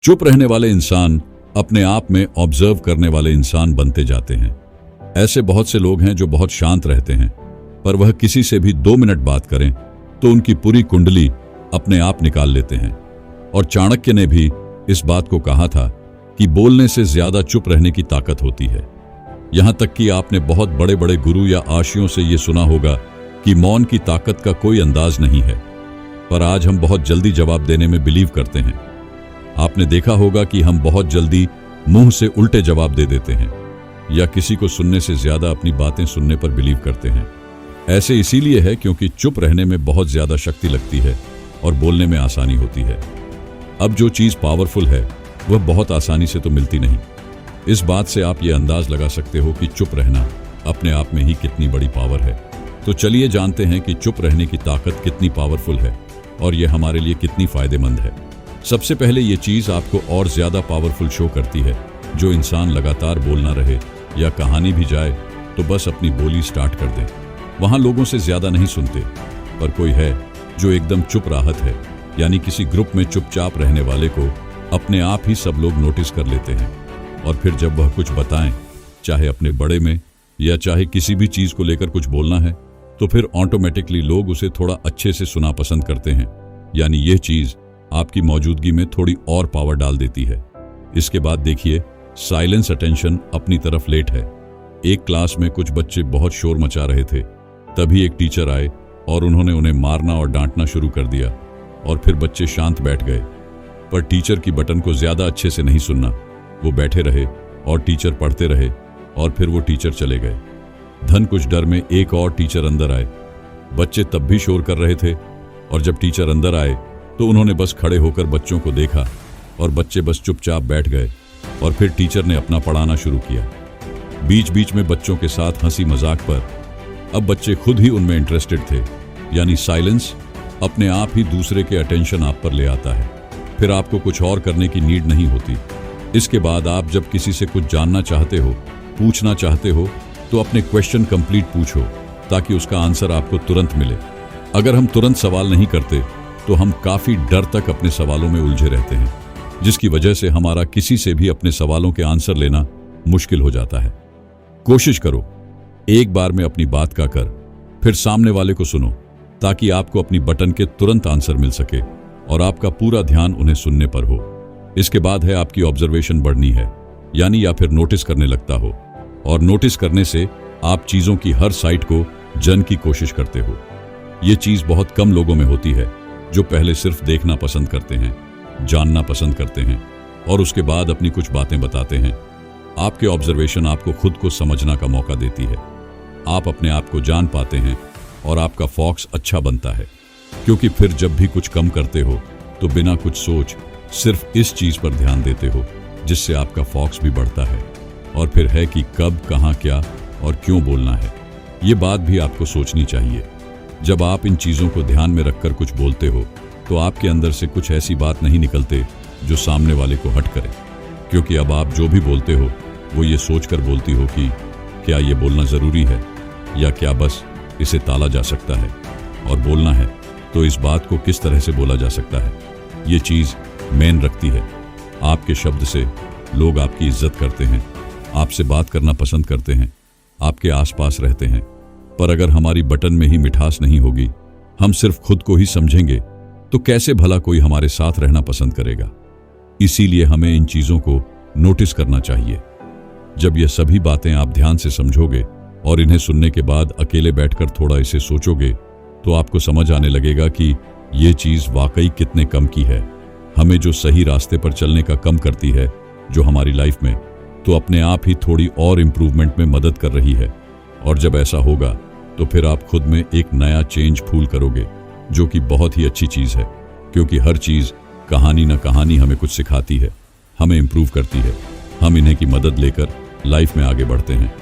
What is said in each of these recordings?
चुप रहने वाले इंसान अपने आप में ऑब्जर्व करने वाले इंसान बनते जाते हैं। ऐसे बहुत से लोग हैं जो बहुत शांत रहते हैं, पर वह किसी से भी 2 मिनट बात करें तो उनकी पूरी कुंडली अपने आप निकाल लेते हैं। और चाणक्य ने भी इस बात को कहा था कि बोलने से ज्यादा चुप रहने की ताकत होती है। यहां तक कि आपने बहुत बड़े बड़े गुरु या आशियों से यह सुना होगा कि मौन की ताकत का कोई अंदाज नहीं है, पर आज हम बहुत जल्दी जवाब देने में बिलीव करते हैं। आपने देखा होगा कि हम बहुत जल्दी मुंह से उल्टे जवाब दे देते हैं या किसी को सुनने से ज्यादा अपनी बातें सुनने पर बिलीव करते हैं। ऐसे इसीलिए है क्योंकि चुप रहने में बहुत ज्यादा शक्ति लगती है और बोलने में आसानी होती है। अब जो चीज पावरफुल है वह बहुत आसानी से तो मिलती नहीं। इस बात से आप ये अंदाज लगा सकते हो कि चुप रहना अपने आप में ही कितनी बड़ी पावर है। तो चलिए जानते हैं कि चुप रहने की ताकत कितनी पावरफुल है और यह हमारे लिए कितनी फायदेमंद है। सबसे पहले ये चीज आपको और ज्यादा पावरफुल शो करती है। जो इंसान लगातार बोलना रहे या कहानी भी जाए तो बस अपनी बोली स्टार्ट कर दे, वहां लोगों से ज्यादा नहीं सुनते। पर कोई है जो एकदम चुप राहत है, यानी किसी ग्रुप में चुपचाप रहने वाले को अपने आप ही सब लोग नोटिस कर लेते हैं। और फिर जब वह कुछ बताएं, चाहे अपने बड़े में या चाहे किसी भी चीज को लेकर कुछ बोलना है, तो फिर ऑटोमेटिकली लोग उसे थोड़ा अच्छे से सुना पसंद करते हैं। यानी यह चीज आपकी मौजूदगी में थोड़ी और पावर डाल देती है। इसके बाद देखिए, साइलेंस अटेंशन अपनी तरफ लेट है। एक क्लास में कुछ बच्चे बहुत शोर मचा रहे थे, तभी एक टीचर आए और उन्होंने उन्हें मारना और डांटना शुरू कर दिया। और फिर बच्चे शांत बैठ गए, पर टीचर की बटन को ज्यादा अच्छे से नहीं सुनना। वो बैठे रहे और टीचर पढ़ते रहे और फिर वो टीचर चले गए। धन कुछ डर में एक और टीचर अंदर आए। बच्चे तब भी शोर कर रहे थे और जब टीचर अंदर आए तो उन्होंने बस खड़े होकर बच्चों को देखा और बच्चे बस चुपचाप बैठ गए। और फिर टीचर ने अपना पढ़ाना शुरू किया, बीच बीच में बच्चों के साथ हंसी मजाक पर। अब बच्चे खुद ही उनमें इंटरेस्टेड थे। यानी साइलेंस अपने आप ही दूसरे के अटेंशन आप पर ले आता है, फिर आपको कुछ और करने की नीड नहीं होती। इसके बाद आप जब किसी से कुछ जानना चाहते हो, पूछना चाहते हो, तो अपने क्वेश्चन कंप्लीट पूछो ताकि उसका आंसर आपको तुरंत मिले। अगर हम तुरंत सवाल नहीं करते तो हम काफी डर तक अपने सवालों में उलझे रहते हैं, जिसकी वजह से हमारा किसी से भी अपने सवालों के आंसर लेना मुश्किल हो जाता है। कोशिश करो एक बार में अपनी बात का कर, फिर सामने वाले को सुनो ताकि आपको अपनी बटन के तुरंत आंसर मिल सके और आपका पूरा ध्यान उन्हें सुनने पर हो। इसके बाद है आपकी ऑब्जर्वेशन बढ़नी है, यानी या फिर नोटिस करने लगता हो। और नोटिस करने से आप चीजों की हर साइड को जानने की कोशिश करते हो। यह चीज बहुत कम लोगों में होती है, जो पहले सिर्फ देखना पसंद करते हैं, जानना पसंद करते हैं और उसके बाद अपनी कुछ बातें बताते हैं। आपके ऑब्जर्वेशन आपको खुद को समझना का मौका देती है। आप अपने आप को जान पाते हैं और आपका फोकस अच्छा बनता है, क्योंकि फिर जब भी कुछ कम करते हो तो बिना कुछ सोच सिर्फ इस चीज पर ध्यान देते हो, जिससे आपका फोकस भी बढ़ता है। और फिर है कि कब, कहां, क्या और क्यों बोलना है, ये बात भी आपको सोचनी चाहिए। जब आप इन चीजों को ध्यान में रखकर कुछ बोलते हो तो आपके अंदर से कुछ ऐसी बात नहीं निकलते जो सामने वाले को हट करे, क्योंकि अब आप जो भी बोलते हो वो ये सोचकर बोलती हो कि क्या ये बोलना जरूरी है या क्या बस इसे टाला जा सकता है। और बोलना है तो इस बात को किस तरह से बोला जा सकता है, ये चीज मेन रखती है। आपके शब्द से लोग आपकी इज्जत करते हैं, आपसे बात करना पसंद करते हैं, आपके आसपास रहते हैं। पर अगर हमारी बटन में ही मिठास नहीं होगी, हम सिर्फ खुद को ही समझेंगे, तो कैसे भला कोई हमारे साथ रहना पसंद करेगा। इसीलिए हमें इन चीजों को नोटिस करना चाहिए। जब ये सभी बातें आप ध्यान से समझोगे और इन्हें सुनने के बाद अकेले बैठकर थोड़ा इसे सोचोगे, तो आपको समझ आने लगेगा कि ये चीज वाकई कितने कम की है। हमें जो सही रास्ते पर चलने का कम करती है, जो हमारी लाइफ में, तो अपने आप ही थोड़ी और इंप्रूवमेंट में मदद कर रही है। और जब ऐसा होगा तो फिर आप खुद में एक नया चेंज फूल करोगे, जो कि बहुत ही अच्छी चीज है, क्योंकि हर चीज कहानी न कहानी हमें कुछ सिखाती है, हमें इंप्रूव करती है। हम इन्हें की मदद लेकर लाइफ में आगे बढ़ते हैं,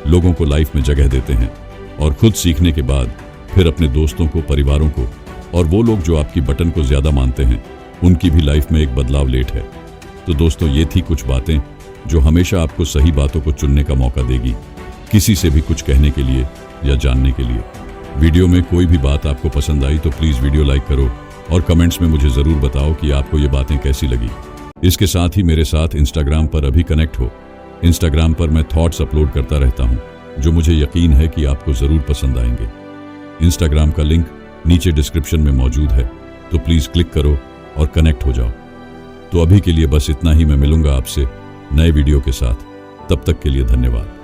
लोगों को लाइफ में जगह देते हैं और खुद सीखने के बाद फिर अपने दोस्तों को, परिवारों को, और वो लोग जो आपकी बटन को ज्यादा मानते हैं, उनकी भी लाइफ में एक बदलाव लेट है। तो दोस्तों, ये थी कुछ बातें जो हमेशा आपको सही बातों को चुनने का मौका देगी, किसी से भी कुछ कहने के लिए या जानने के लिए। वीडियो में कोई भी बात आपको पसंद आई तो प्लीज वीडियो लाइक करो और कमेंट्स में मुझे जरूर बताओ कि आपको ये बातें कैसी लगी। इसके साथ ही मेरे साथ इंस्टाग्राम पर अभी कनेक्ट हो। इंस्टाग्राम पर मैं थॉट्स अपलोड करता रहता हूँ जो मुझे यकीन है कि आपको ज़रूर पसंद आएंगे। इंस्टाग्राम का लिंक नीचे डिस्क्रिप्शन में मौजूद है, तो प्लीज़ क्लिक करो और कनेक्ट हो जाओ। तो अभी के लिए बस इतना ही। मैं मिलूंगा आपसे नए वीडियो के साथ। तब तक के लिए धन्यवाद।